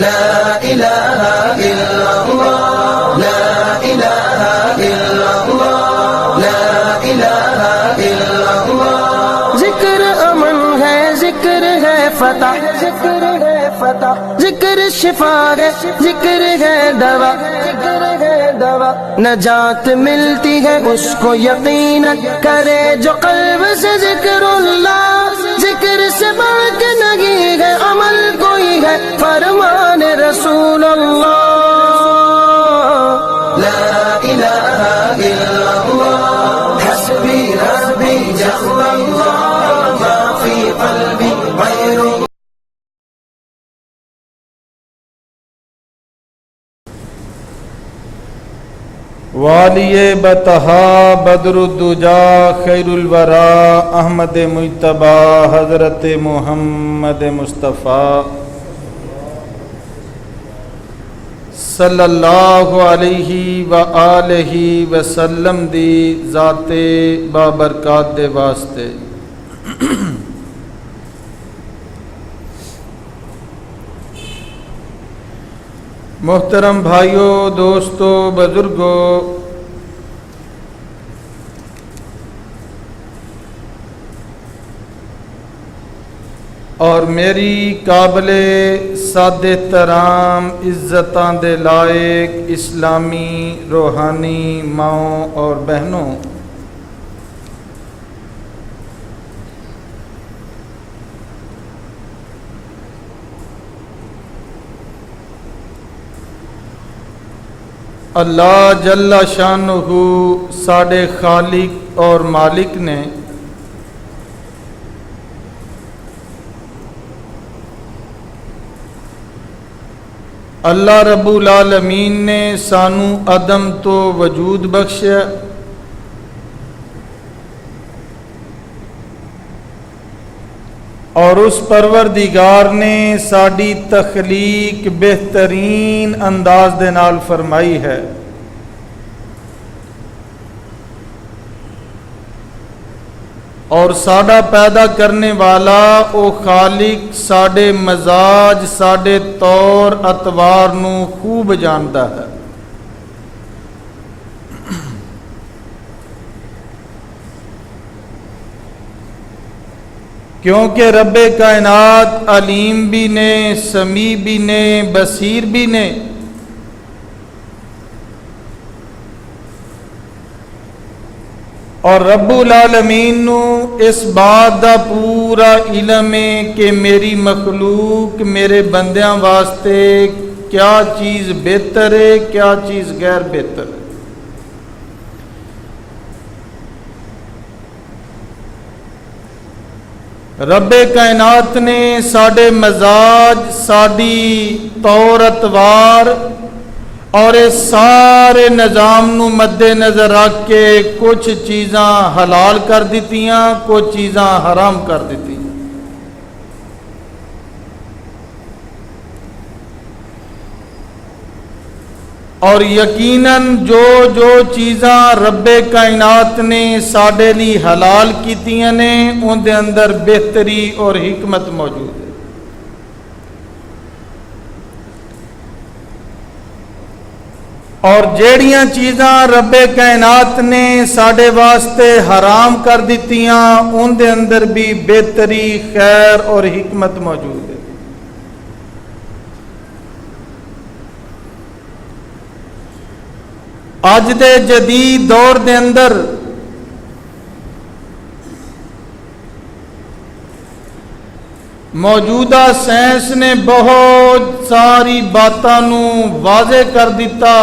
لا الہ الا اللہ لا الہ الا اللہ لا الہ الا اللہ ذکر امن ہے ذکر ہے فتح ذکر ہے فتح ذکر شفا ہے ذکر ہے دوا ذکر ہے دوا نجات ملتی ہے اس کو یقین کرے جو قلب سے ذکر اللہ ذکر سے بڑھ کے نہیں ہے عمل کوئی ہے فرمان رسول اللہ لا الہ الا اللہ حسبی ربی جل اللہ ما فی قلبی غیر والی بتہا بدر الدجا خیر الورا احمد مجتبی حضرت محمد مصطفیٰ صلی اللہ علیہ وآلہ وسلم دی ذات بابرکات دے واسطے محترم بھائیوں دوستو بزرگوں اور میری قابل ساد احترام عزتاں دے لائق اسلامی روحانی ماؤں اور بہنوں، اللہ جل شانہ ساڈے خالق اور مالک نے اللہ رب العالمین نے سانو عدم تو وجود بخشیا اور اس پروردگار نے ساڈی تخلیق بہترین انداز دے نال فرمائی ہے، اور ساڈا پیدا کرنے والا او خالق ساڈے مزاج ساڈے طور اطوار نو خوب جاندا ہے، کیونکہ رب کائنات علیم بھی نے سمیع بھی نے بصیر بھی نے، اور رب العالمین نو اس بات دا پورا علم ہے کہ میری مخلوق میرے بندیاں واسطے کیا چیز بہتر ہے کیا چیز غیر بہتر ہے۔ رب کائنات نے ساڈے مزاج ساڈی طور اطوار اور اس سارے نظام نو مد نظر رکھ کے کچھ چیزاں حلال کر دیتیاں کچھ چیزاں حرام کر دیتیاں، اور یقیناً جو چیزاں رب کائنات نے ساڈے لی حلال کیتیاں نے ان دے اندر بہتری اور حکمت موجود ہے، اور جیڑیاں چیزاں رب کائنات نے ساڈے واسطے حرام کر دیتیاں ان دے اندر بھی بہتری خیر اور حکمت موجود ہے۔ اج دے جدید دور دے اندر موجودہ سائنس نے بہت ساری باتاں نو واضح کر دیتا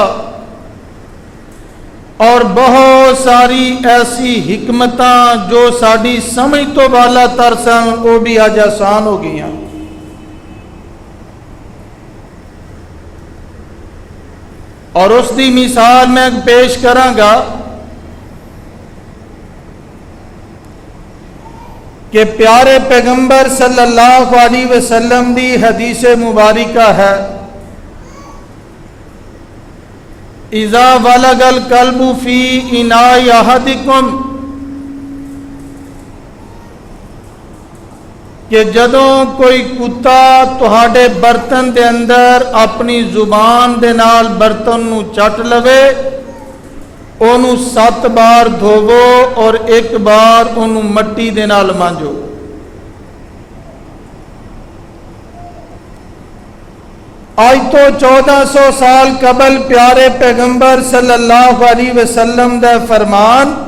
اور بہت ساری ایسی حکمتاں جو ساڈی سمجھ تو بالا تر سن وہ بھی اج آسان ہو گئی ہیں، اور اس دی مثال میں پیش کراں گا کہ پیارے پیغمبر صلی اللہ علیہ وسلم دی حدیث مبارکہ ہے، اذا ولغ القلب فی اناء احدکم، کہ جدوں کوئی کتا تہاڈے برتن دے اندر اپنی زبان دے نال برتن نو چٹ لوے، اونوں 7 بار دھوو اور 1 بار اونوں مٹی دے نال مانجو۔ آج تو 1400 سال قبل پیارے پیغمبر صلی اللہ علیہ وسلم دا فرمان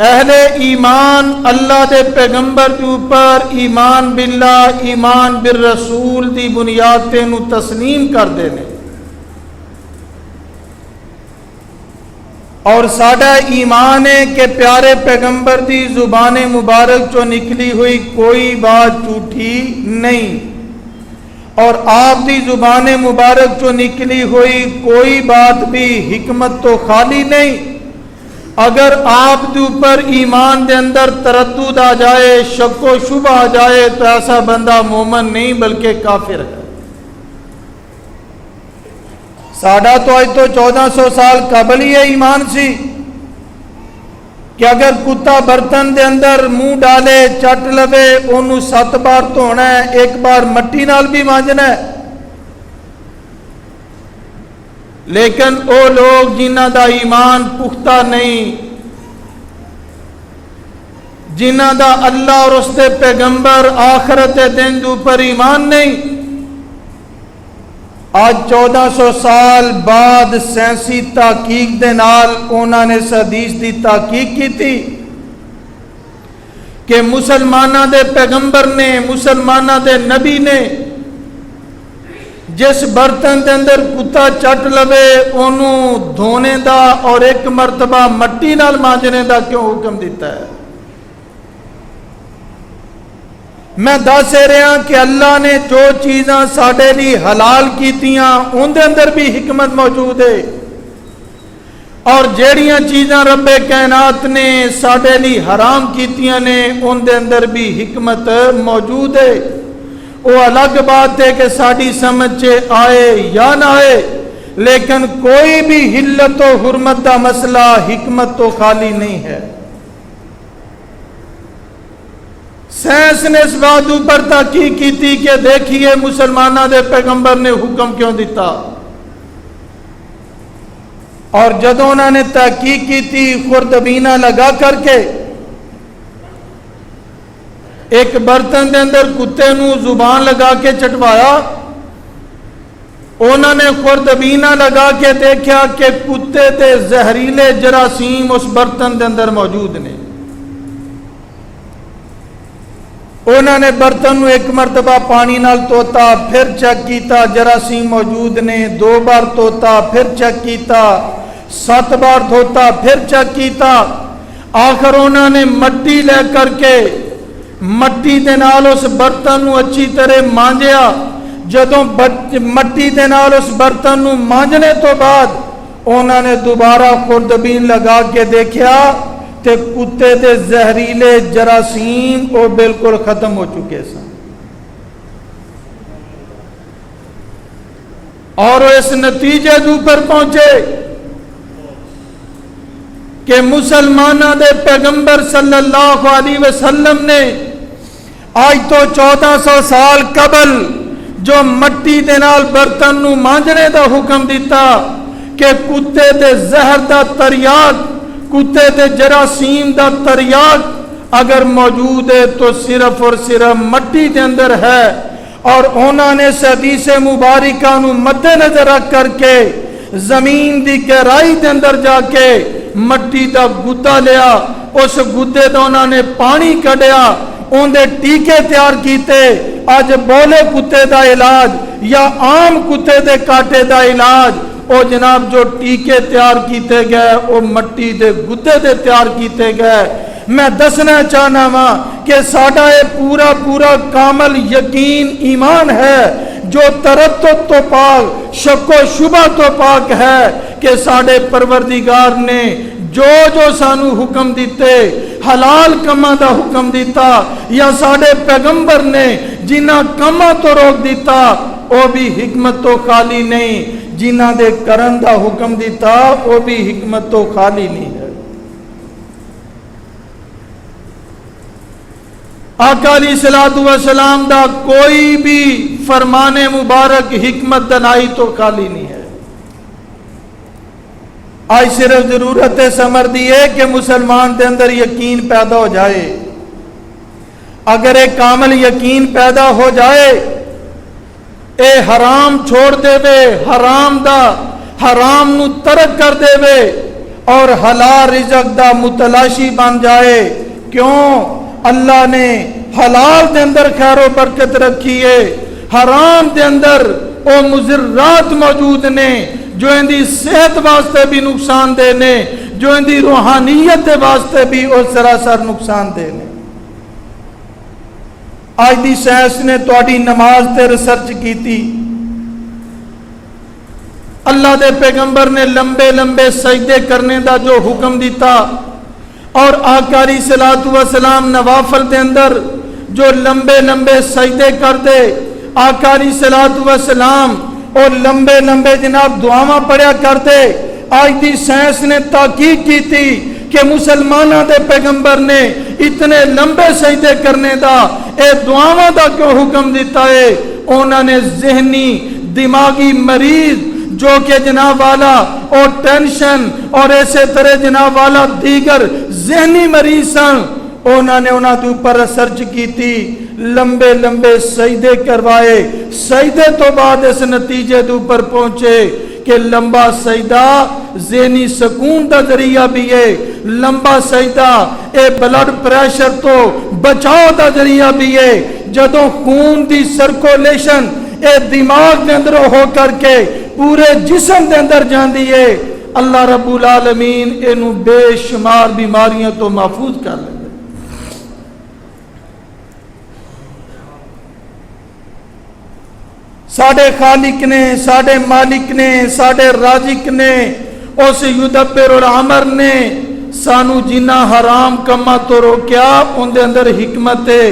اہل ایمان اللہ دے پیغمبر کے اوپر ایمان باللہ ایمان بالرسول دی بنیاد تے نو تسلیم کر دینے، اور ساڈا ایمان ہے کہ پیارے پیغمبر دی زبان مبارک چو نکلی ہوئی کوئی بات جھوٹی نہیں، اور آپ دی زبان مبارک چو نکلی ہوئی کوئی بات بھی حکمت تو خالی نہیں۔ اگر آپ دے اوپر ایمان دے اندر تردد آ جائے، شک و شبہ آ جائے، تو ایسا بندہ مومن نہیں بلکہ کافر ہے۔ ساڈا تو آج تو 1400 سال قبل ہی ایمان سی کہ اگر کتا برتن دے اندر منہ ڈالے چٹ لوے، انہوں 7 بار دھونا ہے، 1 بار مٹی نال بھی مانجنا ہے۔ لیکن او لوگ جنہ دا ایمان پختہ نہیں، جنہ دا اللہ اور اس دے پیغمبر آخرت دن دے اوپر ایمان نہیں، آج 1400 سال بعد سائنسی تحقیق دے نال انہوں نے اس حدیث دی تحقیق کی تھی کہ مسلمانہ دے پیغمبر نے، مسلمانہ دے نبی نے جس برتن دے اندر کتا چٹ لوے انہوں دھونے دا اور 1 مرتبہ مٹی نال مانجنے دا کیوں حکم دیتا ہے؟ میں دس رہا کہ اللہ نے جو چیزاں ساڈے لیے حلال کیتیاں ان دے اندر بھی حکمت موجود ہے، اور جیڑیاں چیزاں رب کائنات نے ساڈے لیے حرام کیتیاں نے ان دے اندر بھی حکمت موجود ہے۔ وہ الگ بات ہے کہ ساڈی سمجھ آئے یا نہ آئے، لیکن کوئی بھی حلت و حرمت دا مسئلہ حکمت تو خالی نہیں ہے۔ سائنس نے اس بات اوپر تحقیق کی تھی کہ دیکھیے مسلمانہ دے پیغمبر نے حکم کیوں دیتا، اور جدوں انہوں نے تحقیق کی تھی خوردبینہ لگا کر کے ایک برتن دے اندر کتے نو زبان لگا کے چٹوایا، انہوں نے خوردبینہ لگا کے دیکھا کہ کتے دے زہریلے جراثیم اس برتن دے اندر موجود نے۔ انہوں نے برتن 1 مرتبہ پانی نال توتا، پھر چیک کیتا جراثیم موجود نے، 2 بار توتا، پھر چیک کیتا، 7 بار دھوتا، پھر چیک کیتا، آخر انہوں نے مٹی لے کر کے مٹی دے نال اس برتن نو اچھی طرح مانجیا۔ جدوں مٹی دے نال اس برتن نو مانجنے تو بعد انہوں نے دوبارہ خوردبین لگا کے دیکھا تے کتے دے زہریلے جراثیم وہ بالکل ختم ہو چکے سن، اور وہ اس نتیجے پر پہنچے کہ مسلمانہ دے پیغمبر صلی اللہ علیہ وسلم نے آج تو 1400 سال قبل جو مٹی دے نال برتن نو مانجنے دا حکم دیتا کہ کتے دے زہر دا تریاق، کتے دے جراثیم دا تریاق اگر موجود ہے تو صرف اور صرف مٹی دے اندر ہے، اور انہوں نے اس حدیث مبارکہ نو مد نظر رکھ کر کے زمین دی گہرائی دے اندر جا کے مٹی دا گدا لیا، اس گدے دا انہوں نے پانی کڈیا، ان دے ٹیکے تیار کیتے۔ آج بولے کتے دا علاج یا عام کتے دے کاٹے دا علاج، او جناب جو ٹیکے تیار کیتے گئے او مٹی دے گدے دے تیار کیتے گئے۔ میں دسنا چاہنا وا کہ ساڈا یہ پورا کامل یقین ایمان ہے جو تردد تو پاک، شک و شبہ تو پاک ہے کہ ساڈے پروردگار نے جو سانو حکم دیتے، حلال کما دا حکم دیتا، یا ساڈے پیغمبر نے جنہ کما تو روک دیتا، وہ بھی حکمت تو خالی نہیں، جنہ دے کرن دا حکم دیتا وہ بھی حکمت تو خالی نہیں ہے۔ آقا علیہ الصلوۃ والسلام دا کوئی بھی فرمان مبارک حکمت دنائی تو خالی نہیں ہے۔ آج صرف ضرورت سمر دی ہے کہ مسلمان دے اندر یقین پیدا ہو جائے۔ اگر ایک کامل یقین پیدا ہو جائے، اے حرام چھوڑ دے وے، حرام نو ترک کر دے وے اور حلال رزق دا متلاشی بن جائے۔ کیوں؟ اللہ نے حلال دے اندر خیر و برکت رکھی ہے، حرام دے اندر او مضرات موجود نے جو ان دی صحت واسطے بھی نقصان دہ نے، جو ان دی روحانیت دے واسطے بھی او سراسر نقصان دہ نے۔ آج دی سائنس نے تواڈی نماز تے ریسرچ کیتی، اللہ دے پیغمبر نے لمبے لمبے سجدے کرنے دا جو حکم دیتا، اور آقا علیہ الصلوۃ والسلام نوافل دے اندر جو لمبے لمبے سجدے کر دے، آقا علیہ الصلوۃ والسلام اور لمبے لمبے جناب دعاواں پڑھیا کرتے۔ آج دی سائنس نے تحقیق کی تھی کہ مسلمانوں دے پیغمبر نے اتنے لمبے سجدے کرنے دا، اے دعاواں دا کیوں حکم دیتا ہے؟ انہوں نے ذہنی دماغی مریض جو کہ جناب والا اور ٹینشن اور ایسے طرح جناب والا دیگر ذہنی مریض سن، انہوں نے انہوں کے اوپر ریسرچ کی تھی، لمبے لمبے سجدے کروائے، سجدے تو بعد اس نتیجے کے اوپر پہنچے کہ لمبا سجدہ ذہنی سکون دا ذریعہ بھی ہے، لمبا سجدہ اے بلڈ پریشر تو بچاؤ دا ذریعہ بھی ہے۔ جدوں خون دی سرکولیشن اے دماغ دے اندر ہو کر کے پورے جسم دے اندر جاندی ہے، اللہ رب العالمین اینو بے شمار بیماریاں تو محفوظ کر لے۔ ساڈے خالق نے، ساڈے مالک نے، ساڈے رازق نے، اس یدبر الامر نے سانو جنہ حرام کما تو روکیا، ان دے اندر حکمت ہے۔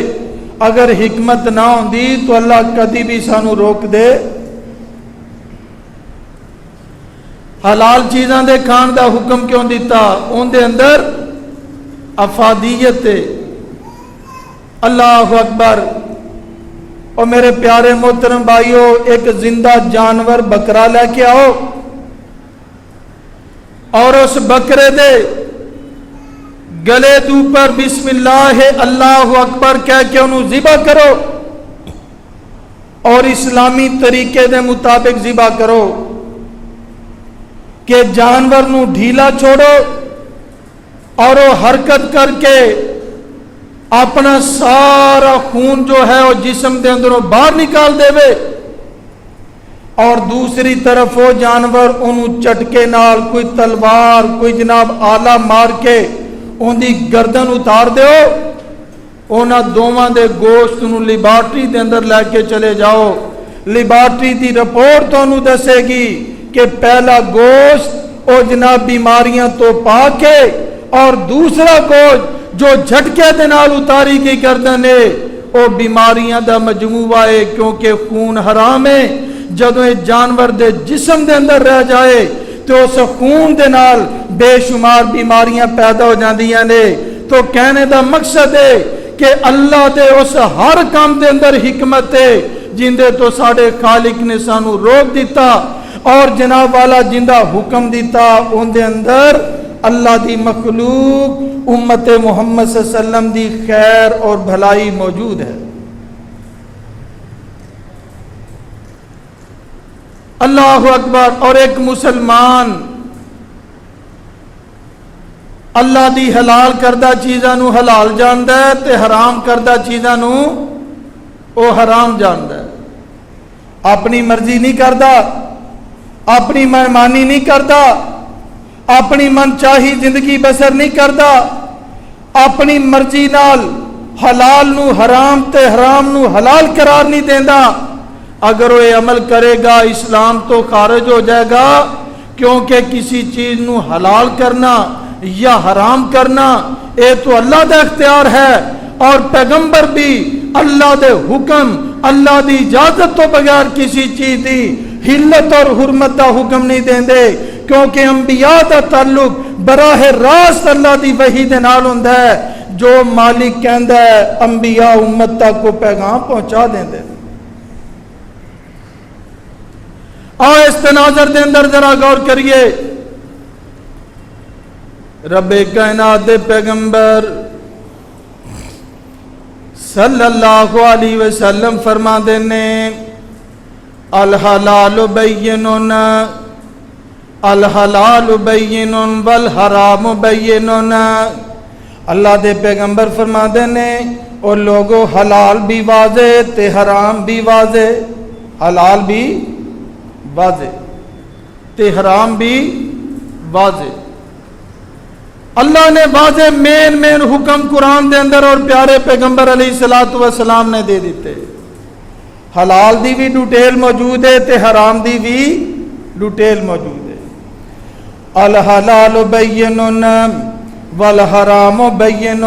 اگر حکمت نہ ہوندی تو اللہ کدی بھی سانو روک دے۔ حلال چیزاں دے کھان دا حکم کیوں دیتا؟ ان دے اندر افادیت ہے۔ اللہ اکبر۔ اور میرے پیارے محترم بھائیو، ایک زندہ جانور بکرا لے کے آؤ اور اس بکرے دے گلے دے اوپر بسم اللہ اللہ اکبر کہہ کے انہوں ذبح کرو، اور اسلامی طریقے دے مطابق ذبح کرو کہ جانور نو ڈھیلا چھوڑو اور وہ حرکت کر کے اپنا سارا خون جو ہے وہ جسم دے اندروں باہر نکال دے وے، اور دوسری طرف وہ جانور انہوں چٹکے نال کوئی تلوار کوئی جناب آلہ مار کے ان دی گردن اتار دیو، اونا دوواں دے گوشت انہوں لیبارٹری دے اندر لے کے چلے جاؤ۔ لیبارٹری دی رپورٹ تو انہوں دسے گی کہ پہلا گوشت او جناب بیماریاں تو پاک ہے، اور دوسرا گوشت جو جھٹکے دے نال اتاری کی گردن ہے او بیماریاں دا مجموعہ ہے، کیونکہ خون حرام ہے۔ جدوں یہ جانور دے جسم دے اندر رہ جائے تو اس خون دے نال بے شمار بیماریاں پیدا ہو جاندیاں نے۔ تو کہنے دا مقصد ہے کہ اللہ دے اس ہر کام دے اندر حکمت ہے، جن دے تو ساڑے خالق نے سانو روک دیتا، اور جناب والا جندہ حکم دیتا، ان دے اندر اللہ دی مخلوق امت محمد صلی اللہ علیہ وسلم دی خیر اور بھلائی موجود ہے۔ اللہ اکبر۔ اور ایک مسلمان اللہ دی حلال کردہ چیزاں نو حلال جاندا ہے تے حرام کردہ چیزاں نو او حرام جاندا ہے۔ اپنی مرضی نہیں کردا، اپنی منمانی نہیں کردا، اپنی من چاہی زندگی بسر نہیں کردا، اپنی مرضی نال حلال نو حرام تے حرام نو حلال قرار نہیں دیندا۔ اگر وہ عمل کرے گا اسلام تو خارج ہو جائے گا، کیونکہ کسی چیز نو حلال کرنا یا حرام کرنا اے تو اللہ دا اختیار ہے، اور پیغمبر بھی اللہ دے حکم اللہ دی اجازت تو بغیر کسی چیز دی حلت اور حرمت دا حکم نہیں دین دے، کیونکہ انبیاء دا تعلق براہ راست اللہ دی وحی دے نال ہوندا ہے۔ جو مالک کہندا ہے انبیاء امت تک کو پیغام پہنچا دیندے۔ اس تناظر دے اندر ذرا غور کریے، رب کائنات دے پیغمبر صلی اللہ علیہ وسلم فرما دینے الحلال بین الحلال بین والحرام بین۔ اللہ دے پیغمبر فرما دینے اور لوگوں حلال بھی واضح تے حرام بھی واضح، حلال بھی واضح تے حرام بھی واضح۔ اللہ نے واضح مین حکم قرآن دے اندر اور پیارے پیغمبر علیہ الصلوۃ والسلام نے دے دیتے۔ حلال دی بھی ڈیٹیل موجود ہے تے حرام دی بھی ڈیٹیل موجود ہے۔ الحلال بین والحرام بین،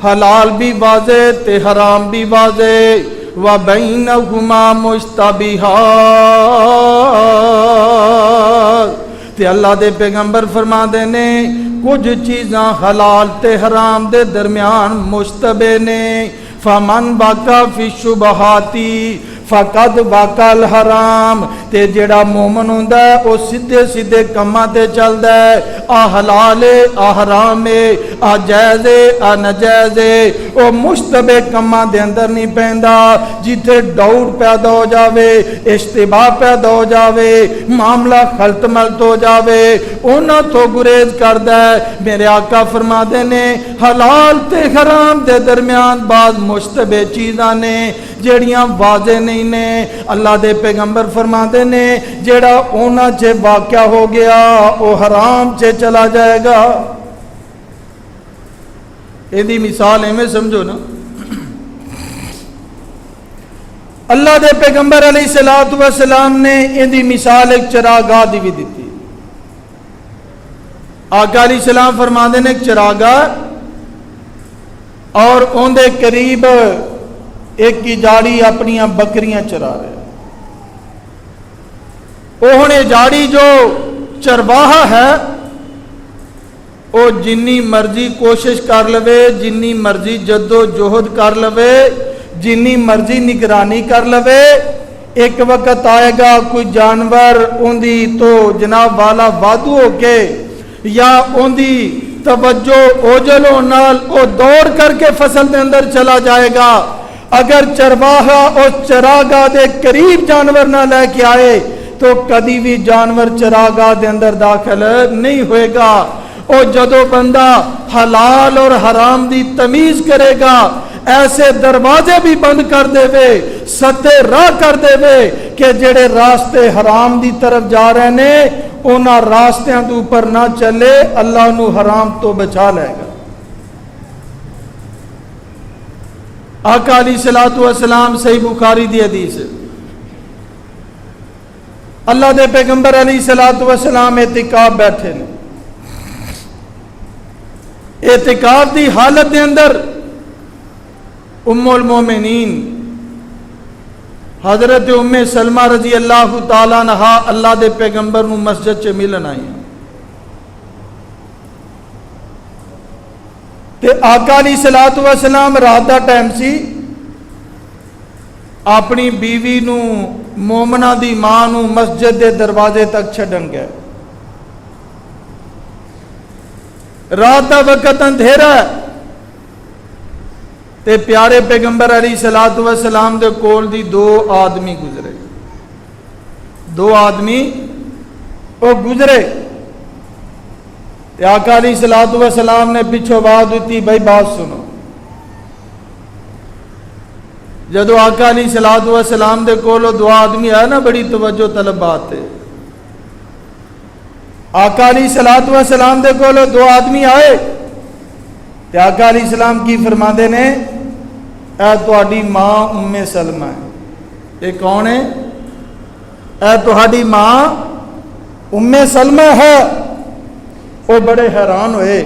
حلال بھی واضح تے حرام بھی واضح، وَبَيْنَهُمَا مُشْتَبِهَاتٌ۔ تے اللہ دے پیغمبر فرما دینے کچھ چیزاں حلال تے حرام دے درمیان مشتبہ نے، فَمَنْ وَقَعَ فِي الشُّبُهَاتِ فقد واقع الحرام۔ تے جڑا مومن ہوندا ہے او سیدھے سیدھے کماں تے چلدا ہے، آ حلال ہے آ حرام ہے، آ جائز ہے آ ناجائز ہے، او مشتبہ کماں دے اندر نہیں پیندا۔ جتھے ڈاؤٹ پیدا ہو جاوے، اشتباہ پیدا ہو جاوے، معاملہ خلط ملط ہو جاوے، انہاں تو گریز کردا ہے۔ میرے آقا فرما دے نے حلال تے حرام دے درمیان بعض مشتبہ چیزاں نے جیڑیاں واضح نہیں نے۔ اللہ دے پیغمبر فرما دے نے جیڑا اونا چے واقع ہو گیا او حرام چے چلا جائے گا۔ ایدی مثال ہے میں سمجھو نا، اللہ دے پیغمبر علیہ الصلوۃ والسلام نے ایدی مثال ایک چراگاہ دی بھی دیتی۔ آقا علیہ السلام فرما دے نے ایک چراگاہ اور اون دے قریب ایک کی جاڑی اپنی بکریاں چرا رہے، اوہنے جاڑی جو چرواہا ہے او جنی مرضی کوشش کر لوے، جنی مرضی جد و جہد کر لوے، جنی مرضی نگرانی کر لوے، ایک وقت آئے گا کوئی جانور اندی تو جناب والا وادو ہو کے یا اندی توجہ اوجلوں نال او دوڑ کر کے فصل دے اندر چلا جائے گا۔ اگر چرواہا اس چراگاہ دے قریب جانور نہ لے کے آئے تو کدی بھی جانور چراگاہ دے اندر داخل نہیں ہوئے گا۔ اور جدو بندہ حلال اور حرام دی تمیز کرے گا، ایسے دروازے بھی بند کر دے وے، ستے راہ کر دے وے کہ جڑے راستے حرام دی طرف جا رہے نے انہاں راستیاں دے اوپر نہ چلے، اللہ نو حرام تو بچا لے گا۔ آقا علیہ الصلوۃ والسلام صحیح بخاری دی حدیث ہے، اللہ دے پیغمبر علیہ الصلوۃ والسلام اعتکاف بیٹھے نے، اعتکاف دی حالت دے اندر ام المومنین حضرت ام سلمہ رضی اللہ تعالیٰ عنہا اللہ دے پیغمبر نو مسجد چ ملن آئی تے آقا علیہ الصلوۃ والسلام رات دا ٹائم سی، اپنی بیوی نو مومنہ دی ماں نو مسجد دے دروازے تک چھڈن گئے۔ رات دا وقت اندھیرا ہے تے پیارے پیغمبر علیہ الصلوۃ والسلام دے کول دی دو آدمی گزرے، دو آدمی او گزرے تے آقا علیہ الصلوۃ والسلام نے پیچھے آواز دیتی، بھائی بات سنو۔ جدو آقا علیہ الصلوۃ والسلام دے کول دو آدمی آئے نا، بڑی توجہ طلب بات ہے۔ آقا علیہ الصلوۃ والسلام دے کول دو آدمی آئے تے آقا علیہ السلام کی فرماندے نے، اے تہاڈی ماں ام سلمہ ہے۔ یہ کون ہے؟ اے تہاڈی ماں ام سلمہ ہے۔ وہ بڑے حیران ہوئے،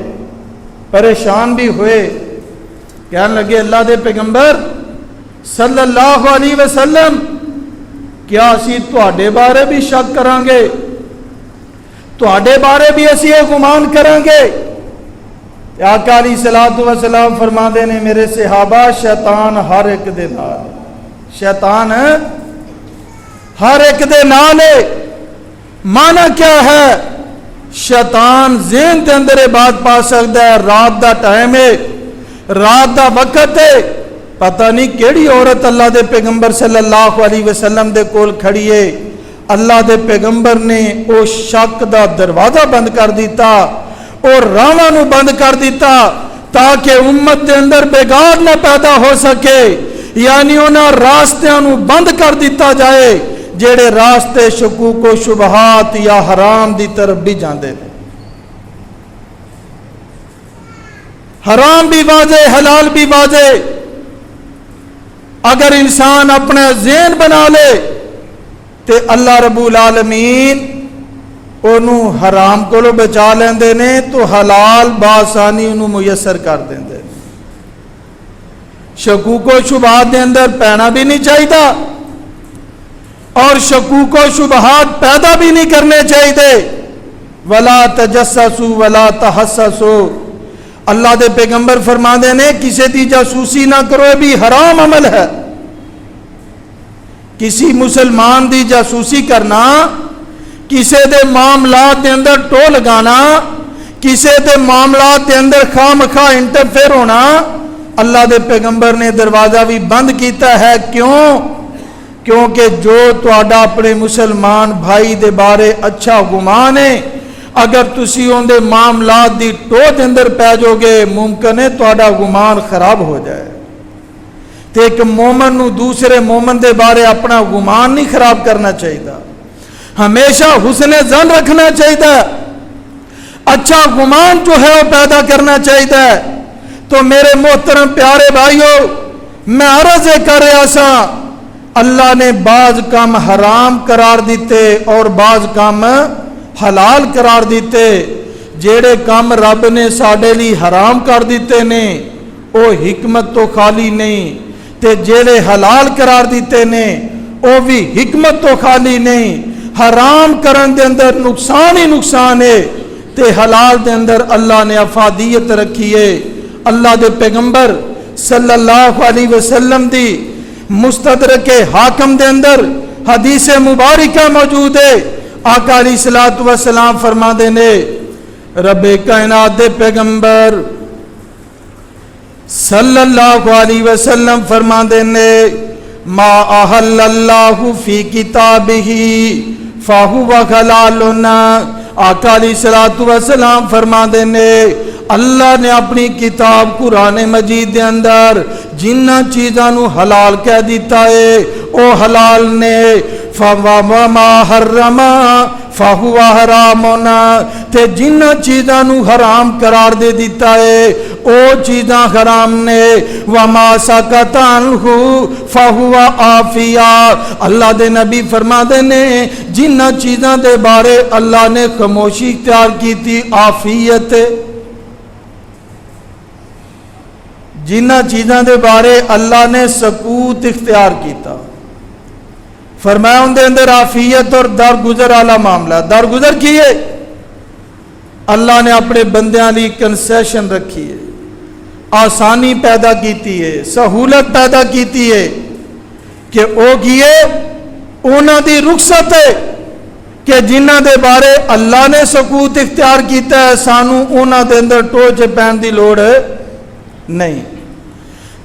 پریشان بھی ہوئے، کہنے لگے اللہ دے پیغمبر صلی اللہ علیہ وسلم کیا اسی تہاڈے بارے بھی شک کریں گے؟ تہاڈے بارے بھی اسی یہ گمان کریں گے آقا علیہ الصلوۃ والسلام فرماندے نے میرے صحابہ شیطان ہر ایک دے نال، شیطان ہر ایک دے نال ہے۔ معنی کیا ہے؟ شیطان ذہن دے اندر یہ بات پا سکتا ہے رات دا ٹائم ہے، رات دا وقت ہے، پتہ نہیں کیڑی عورت اللہ دے پیغمبر صلی اللہ علیہ وسلم دے کول کھڑی ہے، اللہ دے پیغمبر نے او شک دا دروازہ بند کر دیتا اور راواں نو بند کر دیتا تاکہ امت دے اندر بگاڑ نہ پیدا ہو سکے، یعنی انہاں راستیاں نو بند کر دیتا جائے جڑے راستے شکوک و شبہات یا حرام دی طرف بھی جاندے نے۔ حرام بھی واضح، حلال بھی واضح۔ اگر انسان اپنا ذہن بنا لے تو اللہ رب العالمین انہوں حرام کو بچا لیندے نے تو حلال بآسانی انہوں میسر کر دیندے نے۔ شکوک و شبہات دے اندر پینا بھی نہیں چاہیے اور شکوک و شبہات پیدا بھی نہیں کرنے چاہیے۔ ولا تجسسوا ولا تحسسوا، اللہ دے پیغمبر فرماندے نے کسی دی جاسوسی نہ کرو، یہ بھی حرام عمل ہے۔ کسی مسلمان دی جاسوسی کرنا، کسی دے معاملات دے اندر ٹو لگانا، کسی دے معاملات دے اندر خواہ مخواہ انٹرفیئر ہونا، اللہ دے پیغمبر نے دروازہ بھی بند کیتا ہے۔ کیوں؟ کیونکہ جو تہاڈا اپنے مسلمان بھائی دے بارے اچھا گمان ہے، اگر تسی ان دے معاملات دی ٹو دے اندر پہ جو گے ممکن ہے تہاڈا گمان خراب ہو جائے۔ تو ایک مومن نو دوسرے مومن دے بارے اپنا گمان نہیں خراب کرنا چاہیے، ہمیشہ حسن ظن رکھنا چاہیے، اچھا گمان جو ہے وہ پیدا کرنا چاہیے۔ تو میرے محترم پیارے بھائیوں، میں عرض کر رہا سا اللہ نے بعض کام حرام قرار دیتے اور بعض کام حلال قرار دیتے۔ جیڑے کام رب نے ساڈے لی حرام کر دیتے نے او حکمت تو خالی نہیں، تے جیڑے حلال قرار دیتے نے او بھی حکمت تو خالی نہیں۔ حرام کرن دے اندر نقصان ہی نقصان ہے تے حلال دے اندر اللہ نے افادیت رکھی ہے۔ اللہ دے پیغمبر صلی اللہ علیہ وسلم دی مستدرک حاکم دے اندر حدیث مبارکہ موجود ہے۔ آقا علیہ الصلوۃ والسلام فرماندے نے رب کائنات دے پیغمبر صلی اللہ علیہ وسلم فرماندے نے ما احل اللہ فی کتابہ فہو حلال۔ آقا علیہ الصلوۃ والسلام فرماندے نے اللہ نے اپنی کتاب قرآن مجید دے اندر جنہ چیزاں نو حلال کہہ دیتا ہے او حلال نے، فَوَمَا حَرَّمَ فَهُوَ حَرَامٌ، تے جنہ چیزاں نو حرام قرار دے دیتا ہے او چیزاں حرام نے، وَمَا سَكَتَ عَنْهُ فَهُوَ عَافِيَةٌ۔ اللہ دے نبی فرما دے نے جنہ چیزاں دے بارے اللہ نے خاموشی اختیار کی تھی عافیت، جنہ چیزاں دے بارے اللہ نے سکوت اختیار کیتا، فرمایا ان دے اندر عافیت اور درگزر والا معاملہ۔ درگزر کیے اللہ نے اپنے بندیاں لی کنسیشن رکھی ہے، آسانی پیدا کیتی ہے، سہولت پیدا کیتی ہے کہ او کیے اونا دی رخصت ہے کہ جنہ دے بارے اللہ نے سکوت اختیار کیتا ہے سانو اونا دے اندر ٹوچ پہن دی لوڑ نہیں۔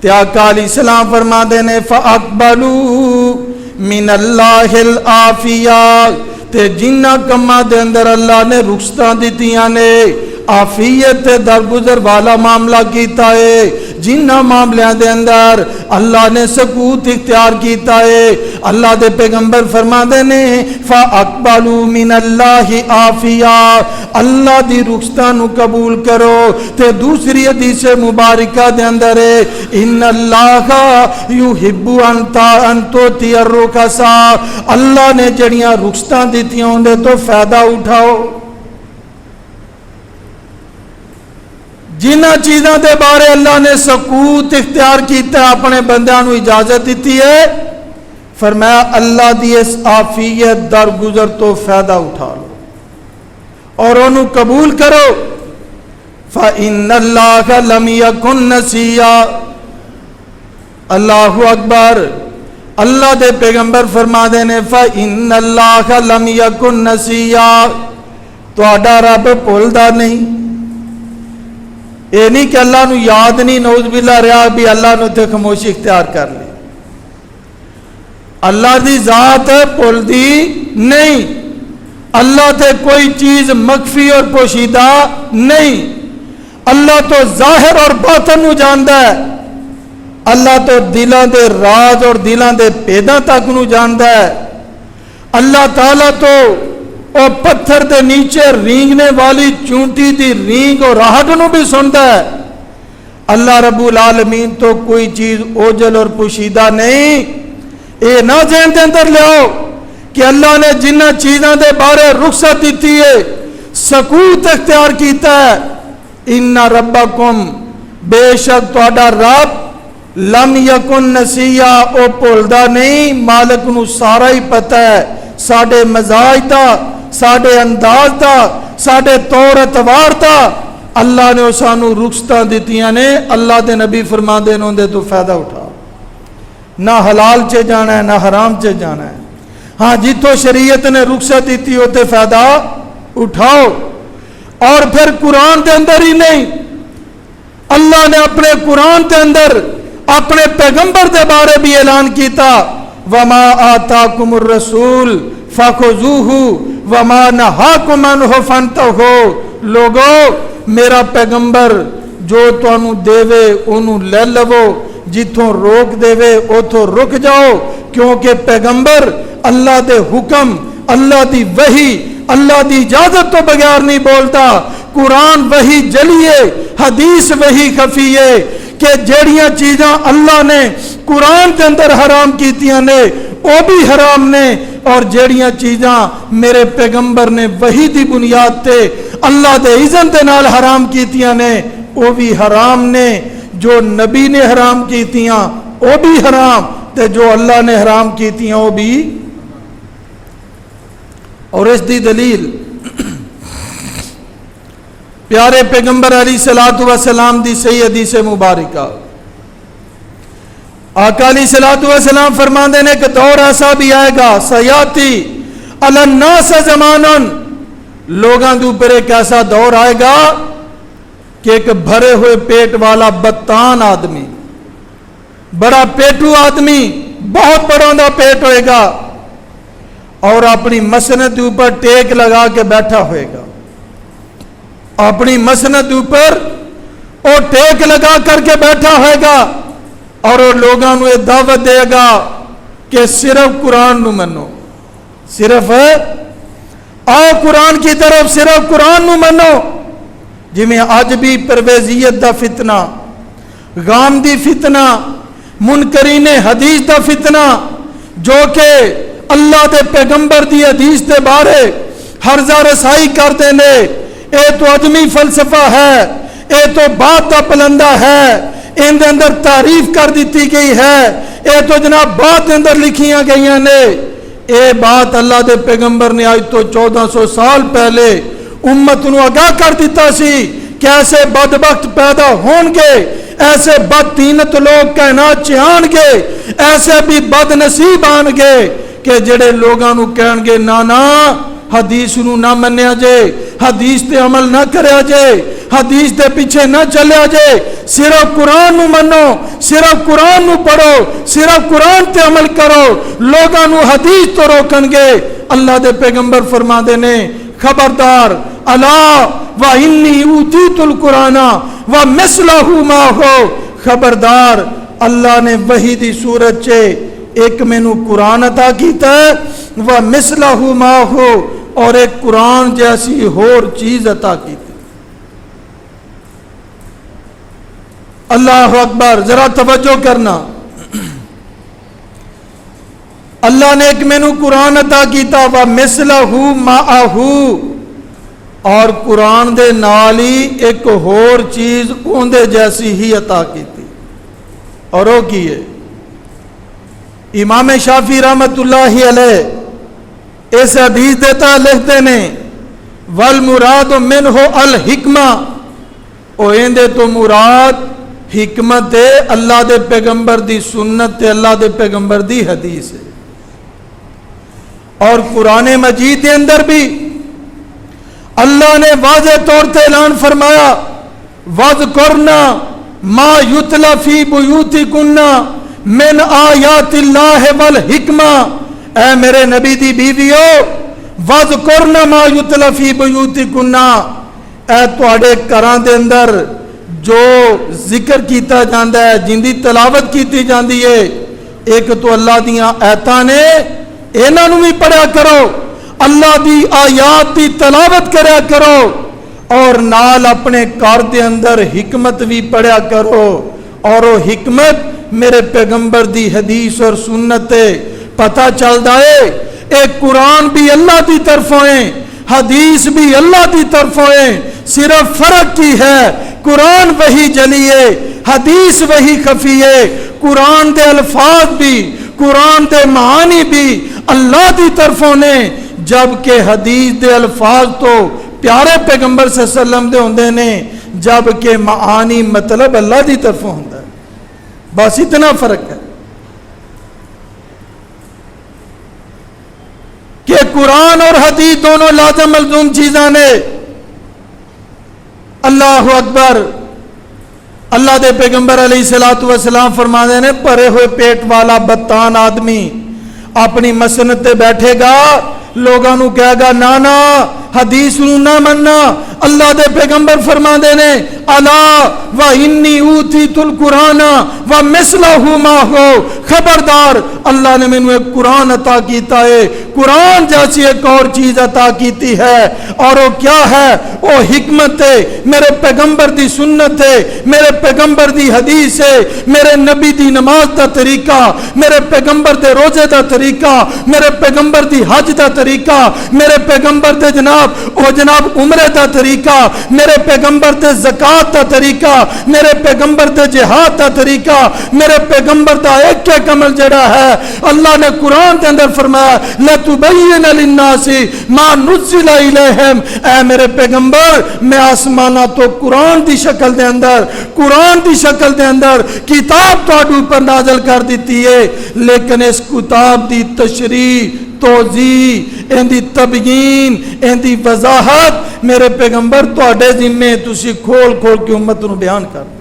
تے آقا علیہ السلام فرما دے نے فَأَقْبَلُوا مِنَ اللَّهِ الْعَافِيَةِ، تے جنہ کما دے اندر اللہ نے رخصتاں دیتیاں نے عافیت درگزر والا معاملہ کیتا ہے، جنہ معاملیاں دے اندر اللہ نے سکوت اختیار کیتا ہے اللہ دے پیغمبر فرما دے نے فَأَقْبَلُوا مِنَ اللَّهِ عَافِيَةِ، اللہ دی رخصتاں نو قبول کرو۔ تے دوسری حدیث مبارکہ دے اندر ہے ان اللہ یحب ان تؤتی الرخصا، اللہ نے جڑیاں رخصتاں دتیاں اندے تو فائدہ اٹھاؤ۔ جنہ چیزاں دے بارے اللہ نے سکوت اختیار کیتا ہے اپنے بندیاں نو اجازت دیتی ہے، فرمایا اللہ دی اس عافیت درگزر تو فائدہ اٹھا لو اور انہوں قبول کرو۔ فَإِنَّ اللَّهَ لَمْ يَكُنْ نَسِيًّا۔ اللہ اکبر۔ اللہ دے پیغمبر فرما دے نے فَإِنَّ اللَّهَ لَمْ يَكُنْ نَسِيًّا، تہاڈا رب بھولدا نہیں۔ یہ نہیں کہ اللہ نو یاد نہیں، نعوذ باللہ رہا بھی اللہ نو تے خاموشی اختیار کر لی۔ اللہ دی ذات بھولدی نہیں، اللہ تے کوئی چیز مخفی اور پوشیدہ نہیں۔ اللہ تو ظاہر اور باطن نو جاندا ہے، اللہ تو دلاں دے راز اور دلاں دے پیداں تک نو جاندا ہے۔ اللہ تعالیٰ تو او پتھر دے نیچے رینگنے والی چونٹی دی رینگ اور راہٹ نو بھی سندا ہے۔ اللہ رب العالمین تو کوئی چیز اوجل اور پوشیدہ نہیں۔ اے نہ ذہن دے اندر لیاؤ کہ اللہ نے جنہ چیزاں دے بارے رخصت دیتی ہے، سکوت اختیار کیتا ہے۔ ان ربکم، بے شک تہاڈا رب، لم یکن نسیّا، او بھولدا نہیں، مالک نو سارا ہی پتہ ہے، ساڈے مزاج دا، ساڈے انداز دا، ساڈے طور اتوار دا۔ اللہ نے سانو رخصتاں دتیاں نے، اللہ دے نبی فرما دے نے اندے تو فائدہ اٹھا، نہ حلال چے جانا ہے نہ حرام چے جانا ہے۔ ہاں جتوں شریعت نے رخصت دیتی ہوتے فائدہ اٹھاؤ۔ اور پھر قرآن دے اندر ہی نہیں، اللہ نے اپنے قرآن دے اندر اپنے پیغمبر دے بارے بھی اعلان کیتا، وما آتاکم الرسول فخذوہ وما نہاکم عنہ فانتہوا۔ لوگو میرا پیغمبر جو تانوں دے انہوں لے لو، جتوں روک دے اتوں رک جاؤ، کیونکہ پیغمبر اللہ دے حکم، اللہ دی وحی، اللہ دی اجازت تو بغیر نہیں بولتا۔ قرآن وحی جلیے، حدیث وحی خفیے، کہ جیڑیاں چیزاں اللہ نے قرآن کے اندر حرام کیتیاں نے وہ بھی حرام نے، اور جیڑیاں چیزاں میرے پیغمبر نے وحی دی بنیاد تے اللہ دے اذن دے نال حرام کیتیاں نے وہ بھی حرام نے۔ جو نبی نے حرام کیتیاں وہ بھی حرام، تے جو اللہ نے حرام کیتیاں وہ بھی۔ اور اس دی دلیل پیارے پیغمبر علیہ الصلوۃ والسلام دی صحیح حدیث مبارکہ، آقا علیہ الصلوۃ والسلام فرماندے نے کہ دور ایسا بھی آئے گا، سیاتی علی الناس زمانن، لوگاں دے اوپر ایک ایسا دور آئے گا کہ ایک بھرے ہوئے پیٹ والا بطان آدمی، بڑا پیٹو آدمی، بہت بڑا دا پیٹ ہوئے گا، اور اپنی مسند کے اوپر ٹیک لگا کے بیٹھا ہوئے گا، اپنی مسند کے اوپر وہ ٹیک لگا کر کے بیٹھا ہوئے گا، اور وہ لوگوں کو یہ دعوت دے گا کہ صرف قرآن نو منو، صرف آؤ قرآن کی طرف، صرف قرآن نو منو۔ جی میں آج بھی پرویزیت دا فتنہ، غام دی فتنہ، منکرین حدیث دا فتنہ، جو کہ اللہ دے پیغمبر دی حدیث دے بارے ہرزہ رسائی کر دینے، اے تو عدمی فلسفہ ہے، اے تو بات دا پلندہ ہے، ان دے اندر تعریف کر دیتی گئی ہے، اے تو جناب بات دے اندر لکھیاں گئیاں نے۔ اے بات اللہ دے پیغمبر نے آج تو 1400 سال پہلے امت نو آگاہ کر دیتا سی کہ ایسے بدبخت پیدا ہون گے، ایسے بدتینت لوگ کائنات چ آن گے، ایسے بھی بد نصیب آن گے کہ جڑے لوگاں نو کہن گے نا حدیث نو نہ منیا جے، حدیث تے عمل نہ کریا جے، حدیث دے پیچھے نہ چلیا جے، صرف قرآن نو منو، صرف قرآن نو پڑھو، صرف قرآن تے عمل کرو، لوگاں نو حدیث تو روکن گے۔ اللہ دے پیغمبر فرما دے نے خبردار، الا وانی اوتیت القرآن ومثلہ معہ، خبردار اللہ نے وحی دی صورت چے ایک مینو قرآن عطا کیتا ہے، ومثلہ معہ، اور ایک قرآن جیسی اور چیز عطا کی تھی۔ اللہ اکبر، ذرا توجہ کرنا، اللہ نے ایک مینو قرآن عطا کیتا، ومثلہ معہ، اور قرآن دے نال ہی ایک اور چیز اندے جیسی ہی عطا کی تھی، اور وہ کی ہے؟ امام شافعی رحمت اللہ علیہ اس حدیث دیتا لکھتے نے، والمراد منہ الحکمہ، او ایندے تو مراد حکمت ہے اللہ دے پیغمبر دی سنت تے اللہ دے پیغمبر دی حدیث ہے. اور قرآن مجید کے اندر بھی اللہ نے واضح طور تے اعلان فرمایا وَاذْكُرْنَا مَا يُتْلَى فِي بُيُوتِكُنَّ مِنْ آیَاتِ اللَّهِ وَالْحِکْمَةِ. اے میرے نبی دی بیویو وَاذْكُرْنَا مَا يُتْلَى فِي بُيُوتِكُنَّ اے تواڈے گھراں دے اندر جو ذکر کیتا جاندا ہے جن دی تلاوت کیتی جاندی ہے ایک تو اللہ دیاں آیاتاں نے انہاں نوں بھی پڑھیا کرو اللہ دی آیات دی تلاوت کریا کرو اور نال اپنے گھر دے اندر حکمت بھی پڑھیا کرو اور وہ حکمت میرے پیغمبر دی حدیث اور سنت پتہ چلدا ہے. ایک قرآن بھی اللہ دی طرفوں ہے حدیث بھی اللہ دی طرفوں ہے صرف فرق کی ہے قرآن وہی جلی ہے حدیث وہی خفی ہے. قرآن دے الفاظ بھی قرآن دے معانی بھی اللہ دی طرفوں نے جبکہ حدیث دے الفاظ تو پیارے پیغمبر صلی اللہ علیہ وسلم دے ہوندے نے جبکہ معانی مطلب اللہ دی طرفوں ہوندا ہے. بس اتنا فرق ہے کہ قرآن اور حدیث دونوں لازم ملزوم چیزاں نے. اللہ اکبر. اللہ دے پیغمبر علیہ الصلوۃ والسلام فرماتے ہیں بھرے ہوئے پیٹ والا بطان آدمی اپنی مسند تے بیٹھے گا لوگاں نو کہے گا نانا حدیث نو نہ مننا. اللہ دے پیغمبر فرماندے نے الا و انی اوتیت القرآن و مثلہ معہ. خبردار اللہ نے مینوں ایک قرآن عطا کیتا ہے قرآن جیسی ایک اور چیز عطا کیتی ہے اور وہ کیا ہے وہ حکمت ہے میرے پیغمبر دی سنت ہے میرے پیغمبر دی حدیث ہے میرے نبی دی نماز دا طریقہ میرے پیغمبر دے روزے دا طریقہ میرے پیغمبر دی حج دا طریقہ میرے پیغمبر دے جناب عمرے دا طریقہ میرے پیغمبر دے زکات دا طریقہ میرے پیغمبر دے جہاد دا طریقہ میرے پیغمبر دا ایک ایک عمل جڑا ہے اللہ نے قرآن دے اندر فرمایا لَتُبَيِّنَ لِلنَّاسِ مَا نُزِّلَ إِلَيْهِمْ. اے میرے پیغمبر میں آسمانہ تو قرآن دی شکل دے اندر کتاب تواڈے اوپر نازل کر دیتی ہے لیکن اس کتاب دی تشریح توضیح ان دی تبیین ان دی وضاحت میرے پیغمبر تواڈے ذمے تسی کھول کے امت نو بیان کر دو.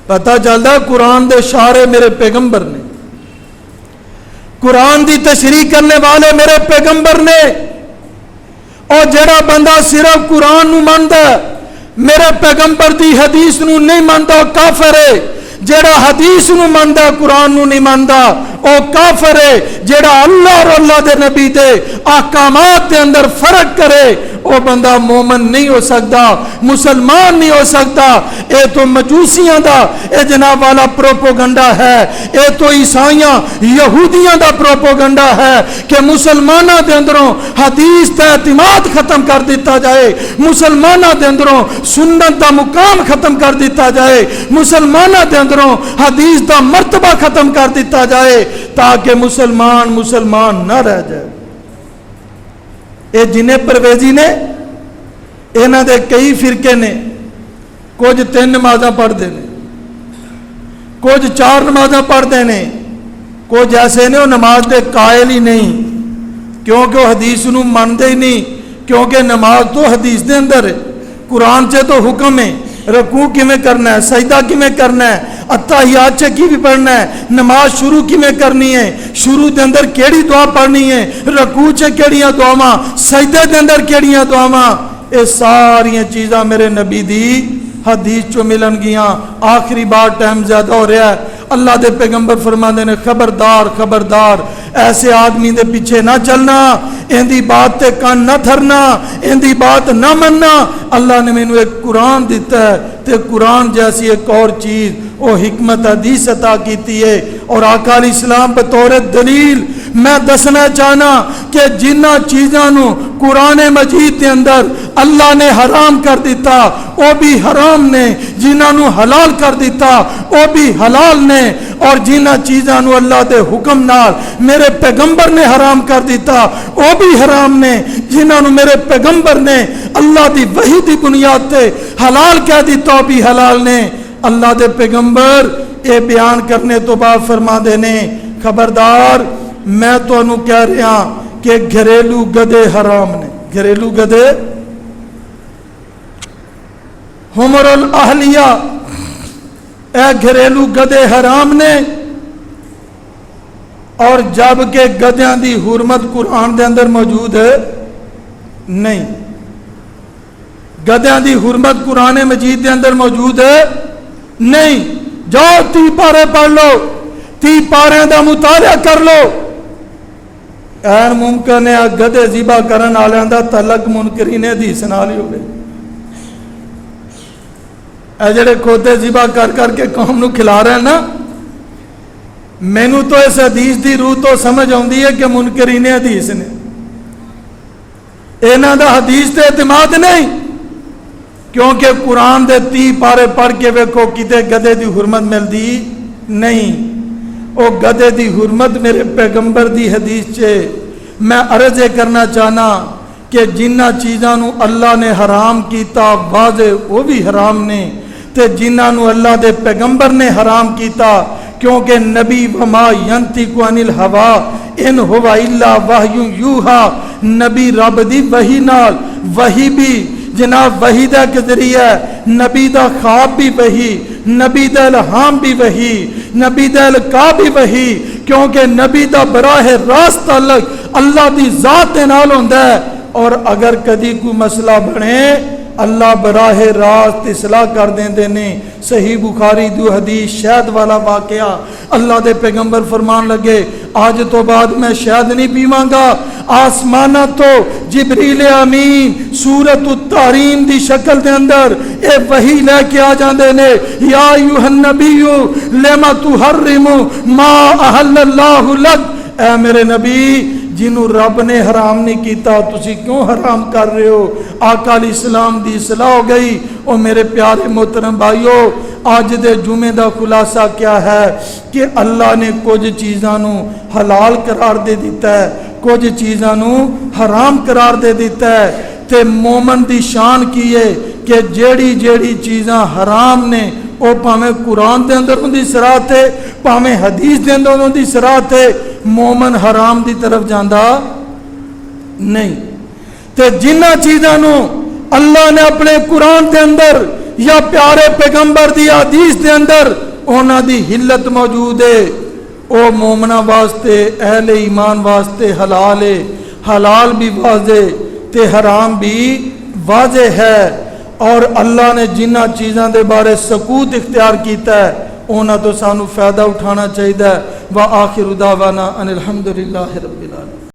پتہ چلدا قرآن دے شارع میرے پیغمبر نے قرآن دی تشریح کرنے والے میرے پیغمبر نے اور جڑا بندہ صرف قرآن نو ماندا میرے پیغمبر دی حدیث نو نہیں ماندا کافر ہے. جڑا حدیث نو ماندا قرآن نو نہیں ماندا او کافر ہے. جڑا اللہ اور اللہ دے نبی دے احکامات دے اندر فرق کرے او بندہ مومن نہیں ہو سکتا مسلمان نہیں ہو سکتا. اے تو مجوسیاں دا اے جناب والا پروپوگنڈا ہے اے تو عیسائیاں یہودیاں دا پروپوگنڈا ہے کہ مسلماناں دے اندروں حدیث تے اعتماد ختم کر دیتا جائے مسلماناں دے اندروں سنت دا مقام ختم کر دیتا جائے مسلماناں دے اندروں حدیث دا مرتبہ ختم کر دیتا جائے تاکہ مسلمان نہ رہ جائے. اے جنہیں پرویزی نے انہاں دے کئی فرقے نے کچھ 3 نمازاں پڑھتے ہیں کچھ 4 نمازاں پڑھتے ہیں کچھ ایسے نے وہ نماز دے قائل ہی نہیں کیونکہ وہ حدیث نو مانتے ہی نہیں کیونکہ نماز تو حدیث دے اندر ہے قرآن سے تو حکم ہے رکوع کیویں کرنا ہے سجدہ کیویں کرنا ہے اتحیات کی بھی پڑھنا ہے نماز شروع کیویں کرنی ہے شروع دے اندر کیڑی دعا پڑھنی ہے رکوع چ کیڑیاں دعاواں سجدے دے اندر کیڑیاں دعاواں یہ ساری چیزاں میرے نبی دی حدیث چو ملن گیاں. آخری بار ٹائم زیادہ ہو رہا ہے اللہ دے پیغمبر فرماندے نے خبردار ایسے آدمی دے پیچھے نہ چلنا ان دی بات تے کان نہ دھرنا ان دی بات نہ مننا. اللہ نے مینوں ایک قرآن دیتا ہے تے قرآن جیسی ایک اور چیز وہ حکمت حدیث عطا کیتی ہے اور آقا علیہ السلام بطور دلیل میں دسنا چاہنا کہ جنہ چیزاں نو قرآن مجید دے اندر اللہ نے حرام کر دیتا وہ بھی حرام نے، جنہاں نو حلال کر دیتا وہ بھی حلال نے، اور جنہاں چیزاں نو اللہ دے حکم نال میرے پیغمبر نے حرام کر دیتا وہ بھی حرام نے، جنہاں نو میرے پیغمبر نے اللہ دی وحی دی بنیاد تے حلال کہہ دیتا وہ بھی حلال نے۔ اللہ دے پیغمبر یہ بیان کرنے تو بعد فرما دینے خبردار میں تو انہوں کہہ رہا کہ گھریلو گدے حرام نے، گھریلو گدے حمر الاہلیہ اے گھریلو گدے حرام نے، اور جبکہ گدیاں دی حرمت قرآن دے اندر موجود ہے نہیں، گدیاں دی حرمت قرآن مجید دے اندر موجود ہے نہیں۔ جاؤ 30 پارے پڑھ لو، 30 پارے دا مطالعہ کر لو، این ممکن ہے گدے ذبح کرن والوں دا تعلق منکرین حدیث نال ہی ہوئے، اے جڑے کھوتے ذبح کر کر کے قوم نو کھلا رہے ہیں نا، مینوں تو اس حدیث دی روح تو سمجھ آندی ہے کہ منکرین حدیث نے، انہاں دا حدیث تے اعتماد نہیں، کیونکہ قرآن دے 30 پارے پڑھ کے ویکھو کتے گدے دی حرمت ملدی نہیں، او گدے دی حرمت میرے پیغمبر دی حدیث چے۔ میں عرض کرنا چاہنا کہ جنہ چیزاں نو اللہ نے حرام کیتا واضح وہ بھی حرام نے، تے جنہ نو اللہ دے پیغمبر نے حرام کیتا، کیونکہ نبی وما ینطق عن الہوا ان ہوا الا وحی یوحا، نبی رب دی وحی نال، وحی بھی جناب وحی دا کے ذریعہ، نبی دا خواب بھی وحی، نبی دا الہام بھی وحی، نبی دا القاء بھی وحی، کیونکہ نبی دا براہ راست تعلق اللہ دی ذات دے نال ہوندا ہے، اور اگر کدی کوئی مسئلہ بنے اللہ براہ راست اصلاح کر دیندے نے۔ صحیح بخاری دو حدیث شہد والا واقعہ، اللہ دے پیغمبر فرمان لگے آج تو بعد میں شہد نہیں پیواں گا، آسمانہ تو جبریل امین سورۃ التحریم دی شکل دے اندر اے وحی لے کے آ جاندے نے، یا ایھا النبی لما تحرم ما احل اللہ لک، اے میرے نبی جنہوں رب نے حرام نہیں کیتا تسی کیوں حرام کر رہے ہو؟ آقا علیہ السلام دی اصلاح ہو گئی۔ اور میرے پیارے محترم بھائیو، آج دے جمعے دا خلاصہ کیا ہے کہ اللہ نے کچھ چیزاں نو حلال قرار دے دیتا ہے، کچھ چیزاں نو حرام قرار دے دیتا ہے، تے مومن دی شان کی ہے کہ جیڑی جیڑی چیزاں حرام نے او پاویں قرآن دے اندر اندی صراط ہے، پاویں حدیث دے اندر اندی صراط ہے، مومن حرام دی طرف جاندہ نہیں۔ تے جنہ چیزاں نو اللہ نے اپنے قرآن دے اندر یا پیارے پیغمبر دی حدیث دے اندر اونا دی حلت موجود ہے، او مومنہ واسطے اہل ایمان واسطے حلال ہے، حلال بھی واضح تے حرام بھی واضح ہے، اور اللہ نے جنہ چیزاں دے بارے سکوت اختیار کیتا ہے اونا تو سانو فائدہ اٹھانا چاہیے۔ وآخر دعوانا ان الحمدللہ رب العالمین۔